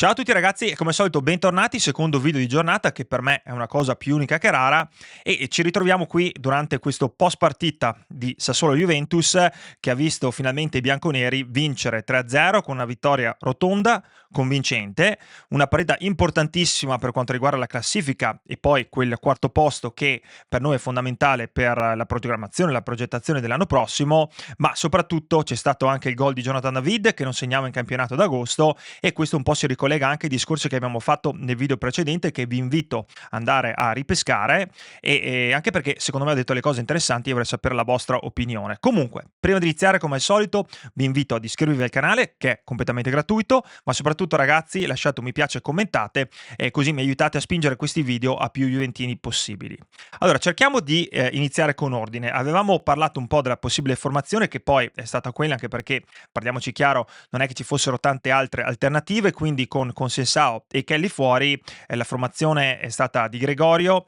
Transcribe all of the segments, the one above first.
Ciao a tutti ragazzi e come al solito bentornati, secondo video di giornata che per me è una cosa più unica che rara e ci ritroviamo qui durante questo post partita di Sassuolo-Juventus che ha visto finalmente i bianconeri vincere 3-0 con una vittoria rotonda, convincente, una partita importantissima per quanto riguarda la classifica e poi quel quarto posto che per noi è fondamentale per la programmazione e la progettazione dell'anno prossimo, ma soprattutto c'è stato anche il gol di Jonathan David che non segnava in campionato ad agosto e questo un po' si ricollega anche ai discorsi che abbiamo fatto nel video precedente che vi invito ad andare a ripescare e anche perché secondo me ha detto le cose interessanti e vorrei sapere la vostra opinione. Comunque, prima di iniziare come al solito vi invito ad iscrivervi al canale che è completamente gratuito, ma soprattutto ragazzi lasciate un mi piace e commentate e così mi aiutate a spingere questi video a più juventini possibili. Allora, cerchiamo di iniziare con ordine. Avevamo parlato un po' della possibile formazione che poi è stata quella, anche perché parliamoci chiaro, non è che ci fossero tante altre alternative, quindi con Sensao e Kelly fuori la formazione è stata di Gregorio,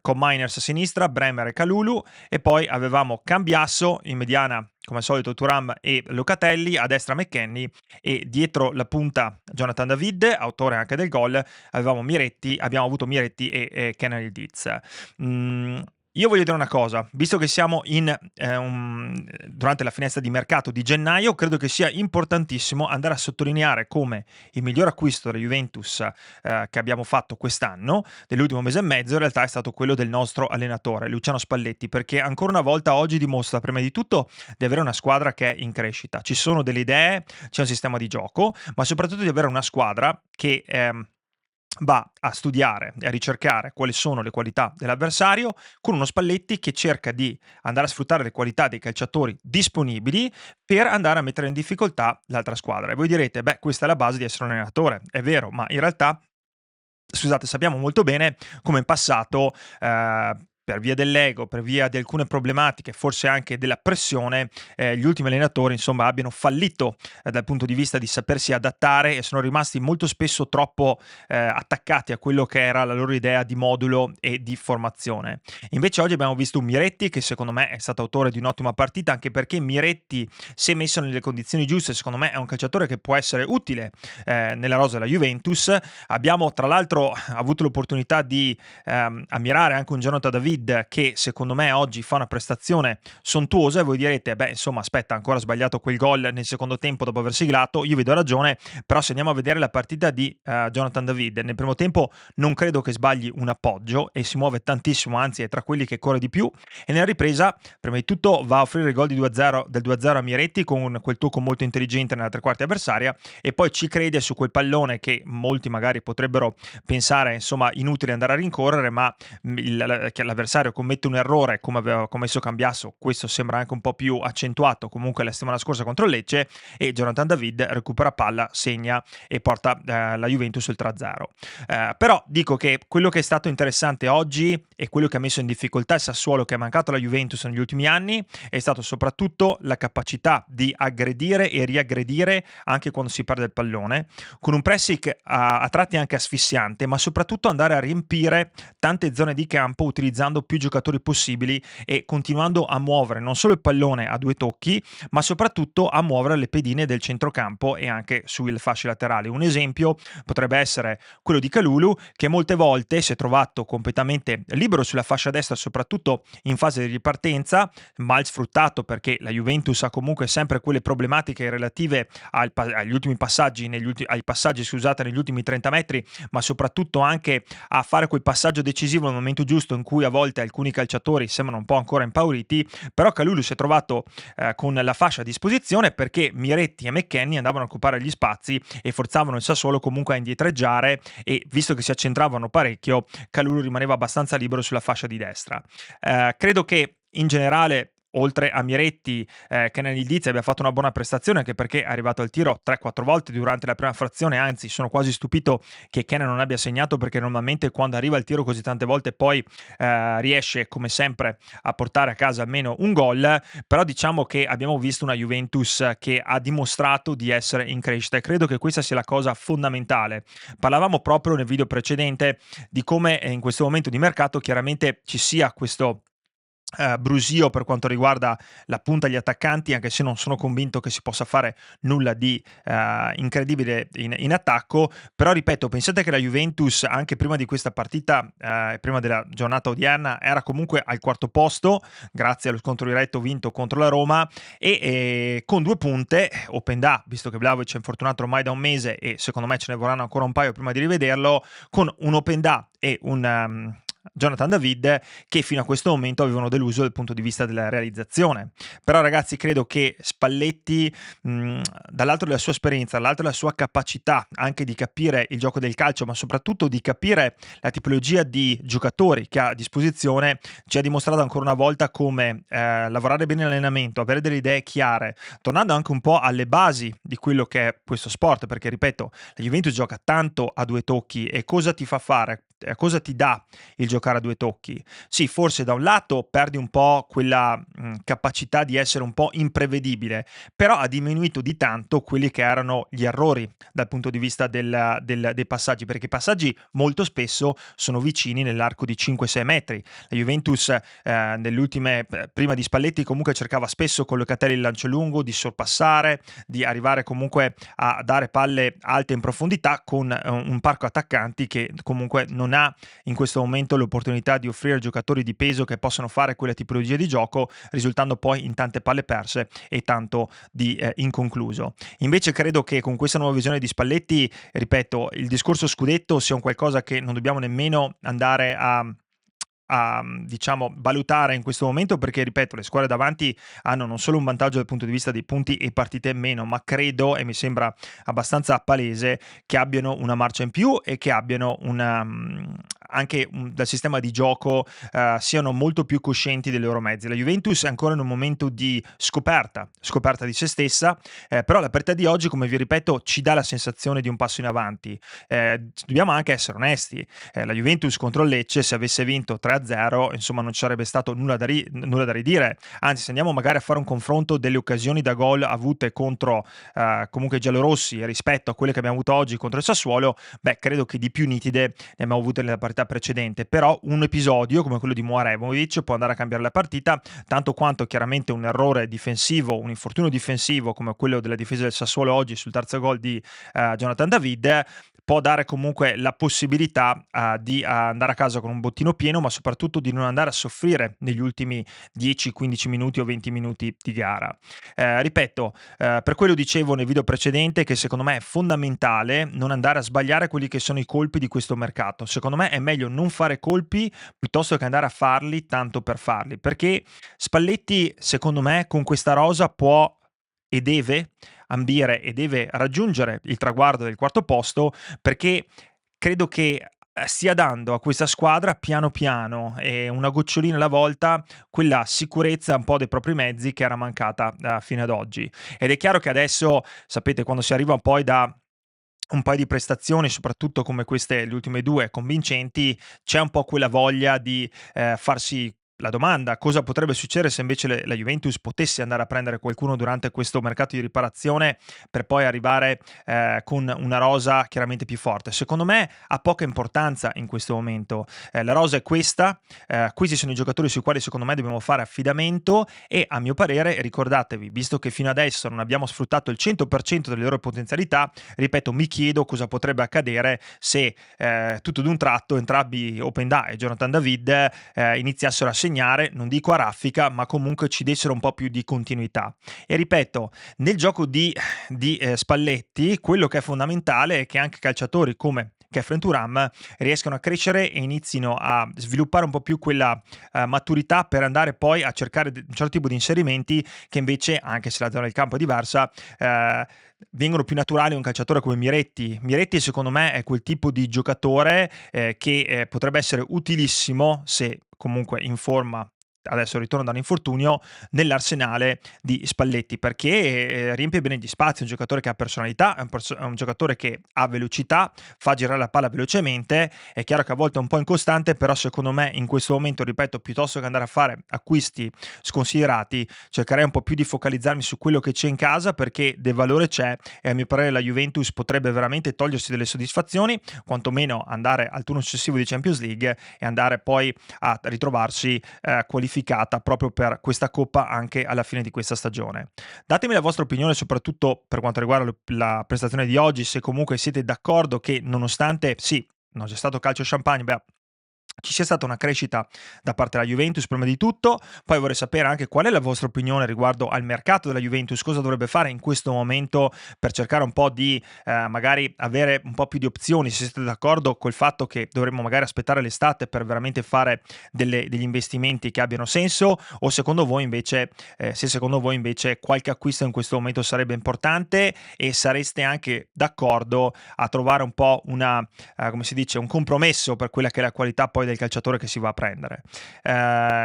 con Miners a sinistra, Bremer e Kalulu, e poi avevamo Cambiasso in mediana come al solito Thuram e Locatelli, a destra McKennie e dietro la punta Jonathan David, autore anche del gol, abbiamo avuto Miretti e Kenny Dietz. Io voglio dire una cosa, visto che siamo durante la finestra di mercato di gennaio, credo che sia importantissimo andare a sottolineare come il miglior acquisto della Juventus che abbiamo fatto quest'anno, dell'ultimo mese e mezzo, in realtà è stato quello del nostro allenatore, Luciano Spalletti, perché ancora una volta oggi dimostra prima di tutto di avere una squadra che è in crescita. Ci sono delle idee, c'è un sistema di gioco, ma soprattutto di avere una squadra che va a studiare e a ricercare quali sono le qualità dell'avversario con uno Spalletti che cerca di andare a sfruttare le qualità dei calciatori disponibili per andare a mettere in difficoltà l'altra squadra. E voi direte, beh, questa è la base di essere un allenatore. È vero, ma in realtà scusate, sappiamo molto bene come in passato, per via dell'ego, per via di alcune problematiche, forse anche della pressione, gli ultimi allenatori insomma abbiano fallito dal punto di vista di sapersi adattare e sono rimasti molto spesso troppo attaccati a quello che era la loro idea di modulo e di formazione. Invece oggi abbiamo visto un Miretti che secondo me è stato autore di un'ottima partita, anche perché Miretti, se messo nelle condizioni giuste, secondo me è un calciatore che può essere utile nella rosa della Juventus. Abbiamo tra l'altro avuto l'opportunità di ammirare anche un Jonathan David che secondo me oggi fa una prestazione sontuosa e voi direte, beh insomma aspetta, ancora sbagliato quel gol nel secondo tempo dopo aver siglato. Io vi do ragione, però se andiamo a vedere la partita di Jonathan David, nel primo tempo non credo che sbagli un appoggio e si muove tantissimo, anzi è tra quelli che corre di più, e nella ripresa prima di tutto va a offrire il gol di 2-0, del 2-0 a Miretti con quel tocco molto intelligente nella tre quarti avversaria e poi ci crede su quel pallone che molti magari potrebbero pensare insomma inutile andare a rincorrere, ma che l'avversario commette un errore come aveva commesso Cambiasso, questo sembra anche un po' più accentuato comunque la settimana scorsa contro il Lecce, e Jonathan David recupera palla, segna e porta la Juventus il 3-0. Però dico che quello che è stato interessante oggi e quello che ha messo in difficoltà il Sassuolo, che è mancato alla Juventus negli ultimi anni, è stato soprattutto la capacità di aggredire e riaggredire anche quando si perde il pallone, con un pressing a tratti anche asfissiante, ma soprattutto andare a riempire tante zone di campo utilizzando più giocatori possibili e continuando a muovere non solo il pallone a due tocchi, ma soprattutto a muovere le pedine del centrocampo e anche sulle fasce laterali. Un esempio potrebbe essere quello di Kalulu, che molte volte si è trovato completamente libero sulla fascia destra, soprattutto in fase di ripartenza, mal sfruttato perché la Juventus ha comunque sempre quelle problematiche relative agli ultimi passaggi, ai passaggi scusate, negli ultimi 30 metri, ma soprattutto anche a fare quel passaggio decisivo nel momento giusto in cui a volte alcuni calciatori sembrano un po' ancora impauriti, però Kalulu si è trovato con la fascia a disposizione perché Miretti e McKennie andavano a occupare gli spazi e forzavano il Sassuolo comunque a indietreggiare, e visto che si accentravano parecchio Kalulu rimaneva abbastanza libero sulla fascia di destra. Credo che in generale oltre a Miretti, Kenny Dietz abbia fatto una buona prestazione, anche perché è arrivato al tiro 3-4 volte durante la prima frazione, anzi sono quasi stupito che Kenny non abbia segnato, perché normalmente quando arriva al tiro così tante volte poi riesce come sempre a portare a casa almeno un gol, però diciamo che abbiamo visto una Juventus che ha dimostrato di essere in crescita e credo che questa sia la cosa fondamentale. Parlavamo proprio nel video precedente di come in questo momento di mercato chiaramente ci sia questo brusio per quanto riguarda la punta agli attaccanti, anche se non sono convinto che si possa fare nulla di incredibile in attacco. Però ripeto, pensate che la Juventus anche prima di questa partita, prima della giornata odierna, era comunque al quarto posto grazie allo scontro diretto vinto contro la Roma e con 2 punte, open da, visto che Vlahovic è infortunato ormai da un mese e secondo me ce ne vorranno ancora un paio prima di rivederlo, con un open da e un Jonathan David che fino a questo momento avevano deluso dal punto di vista della realizzazione. Però ragazzi, credo che Spalletti, dall'altro della sua esperienza, dall'altro della sua capacità anche di capire il gioco del calcio, ma soprattutto di capire la tipologia di giocatori che ha a disposizione, ci ha dimostrato ancora una volta come lavorare bene l'allenamento, avere delle idee chiare, tornando anche un po' alle basi di quello che è questo sport, perché ripeto, la Juventus gioca tanto a 2 tocchi e cosa ti fa fare? Cosa ti dà il giocare a 2 tocchi? Sì, forse da un lato perdi un po' quella capacità di essere un po' imprevedibile, però ha diminuito di tanto quelli che erano gli errori dal punto di vista dei passaggi, perché i passaggi molto spesso sono vicini nell'arco di 5-6 metri. La Juventus nelle ultime, prima di Spalletti, comunque cercava spesso con Locatelli il lancio lungo, di sorpassare, di arrivare comunque a dare palle alte in profondità con un parco attaccanti che comunque non ha in questo momento l'opportunità di offrire giocatori di peso che possono fare quella tipologia di gioco, risultando poi in tante palle perse e tanto di inconcluso. Invece credo che con questa nuova visione di Spalletti, ripeto, il discorso scudetto sia un qualcosa che non dobbiamo nemmeno andare a diciamo valutare in questo momento, perché ripeto, le squadre davanti hanno non solo un vantaggio dal punto di vista dei punti e partite meno, ma credo, e mi sembra abbastanza palese, che abbiano una marcia in più e che abbiano anche dal sistema di gioco siano molto più coscienti dei loro mezzi. La Juventus è ancora in un momento di scoperta di se stessa, però la partita di oggi, come vi ripeto, ci dà la sensazione di un passo in avanti. Dobbiamo anche essere onesti, la Juventus contro il Lecce, se avesse vinto 3-0, insomma non ci sarebbe stato nulla da ridire, anzi se andiamo magari a fare un confronto delle occasioni da gol avute contro comunque i giallorossi rispetto a quelle che abbiamo avuto oggi contro il Sassuolo, beh, credo che di più nitide ne abbiamo avute nella partita precedente, però un episodio come quello di Moarevovic può andare a cambiare la partita, tanto quanto chiaramente un errore difensivo, un infortunio difensivo come quello della difesa del Sassuolo oggi sul terzo gol di Jonathan David può dare comunque la possibilità di andare a casa con un bottino pieno, ma soprattutto di non andare a soffrire negli ultimi 10-15 minuti o 20 minuti di gara. Ripeto, per quello dicevo nel video precedente che secondo me è fondamentale non andare a sbagliare quelli che sono i colpi di questo mercato. Secondo me è meglio non fare colpi piuttosto che andare a farli tanto per farli, perché Spalletti, secondo me, con questa rosa può e deve ambire e deve raggiungere il traguardo del quarto posto, perché credo che stia dando a questa squadra piano piano e una gocciolina alla volta quella sicurezza un po' dei propri mezzi che era mancata fino ad oggi. Ed è chiaro che adesso, sapete, quando si arriva poi da un paio di prestazioni, soprattutto come queste, le ultime 2 convincenti, c'è un po' quella voglia di farsi la domanda: cosa potrebbe succedere se invece la Juventus potesse andare a prendere qualcuno durante questo mercato di riparazione per poi arrivare con una rosa chiaramente più forte? Secondo me ha poca importanza in questo momento. La rosa è questa, questi sono i giocatori sui quali secondo me dobbiamo fare affidamento e a mio parere, ricordatevi, visto che fino adesso non abbiamo sfruttato il 100% delle loro potenzialità, ripeto, mi chiedo cosa potrebbe accadere se tutto d'un tratto entrambi Openda e Jonathan David iniziassero a segnare, non dico a raffica, ma comunque ci dessero un po' più di continuità. E ripeto, nel gioco di Spalletti, quello che è fondamentale è che anche calciatori come Khéphren Thuram riescano a crescere e inizino a sviluppare un po' più quella maturità per andare poi a cercare un certo tipo di inserimenti che invece, anche se la zona del campo è diversa, vengono più naturali a un calciatore come Miretti. Miretti secondo me è quel tipo di giocatore che potrebbe essere utilissimo se comunque in forma, adesso ritorno da un infortunio, nell'arsenale di Spalletti, perché riempie bene gli spazi, è un giocatore che ha personalità, è un giocatore che ha velocità, fa girare la palla velocemente, è chiaro che a volte è un po' incostante, però secondo me in questo momento, ripeto, piuttosto che andare a fare acquisti sconsiderati, cercherei un po' più di focalizzarmi su quello che c'è in casa, perché del valore c'è e a mio parere la Juventus potrebbe veramente togliersi delle soddisfazioni, quantomeno andare al turno successivo di Champions League e andare poi a ritrovarsi qualificata qualificata proprio per questa coppa anche alla fine di questa stagione. Datemi la vostra opinione soprattutto per quanto riguarda la prestazione di oggi, se comunque siete d'accordo che nonostante sì, non c'è stato calcio champagne, beh, ci sia stata una crescita da parte della Juventus prima di tutto, poi vorrei sapere anche qual è la vostra opinione riguardo al mercato della Juventus, cosa dovrebbe fare in questo momento per cercare un po' di magari avere un po' più di opzioni, se siete d'accordo col fatto che dovremmo magari aspettare l'estate per veramente fare degli investimenti che abbiano senso, o secondo voi invece, se secondo voi invece qualche acquisto in questo momento sarebbe importante e sareste anche d'accordo a trovare un po' come si dice, un compromesso per quella che è la qualità poi del calciatore che si va a prendere.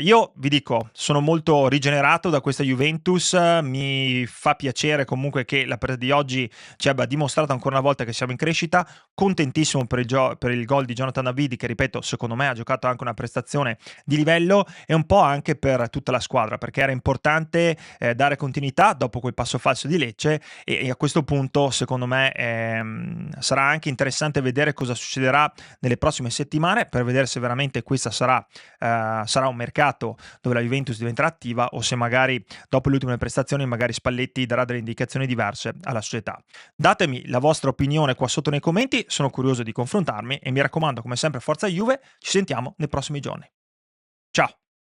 Io vi dico, sono molto rigenerato da questa Juventus, mi fa piacere comunque che la partita di oggi ci abbia dimostrato ancora una volta che siamo in crescita, contentissimo per il gol di Jonathan David che ripeto secondo me ha giocato anche una prestazione di livello e un po' anche per tutta la squadra perché era importante dare continuità dopo quel passo falso di Lecce e a questo punto secondo me sarà anche interessante vedere cosa succederà nelle prossime settimane per vedere se veramente questa sarà un mercato dove la Juventus diventerà attiva o se magari dopo le ultime prestazioni magari Spalletti darà delle indicazioni diverse alla società. Datemi la vostra opinione qua sotto nei commenti, sono curioso di confrontarmi e mi raccomando come sempre forza Juve, ci sentiamo nei prossimi giorni. Ciao!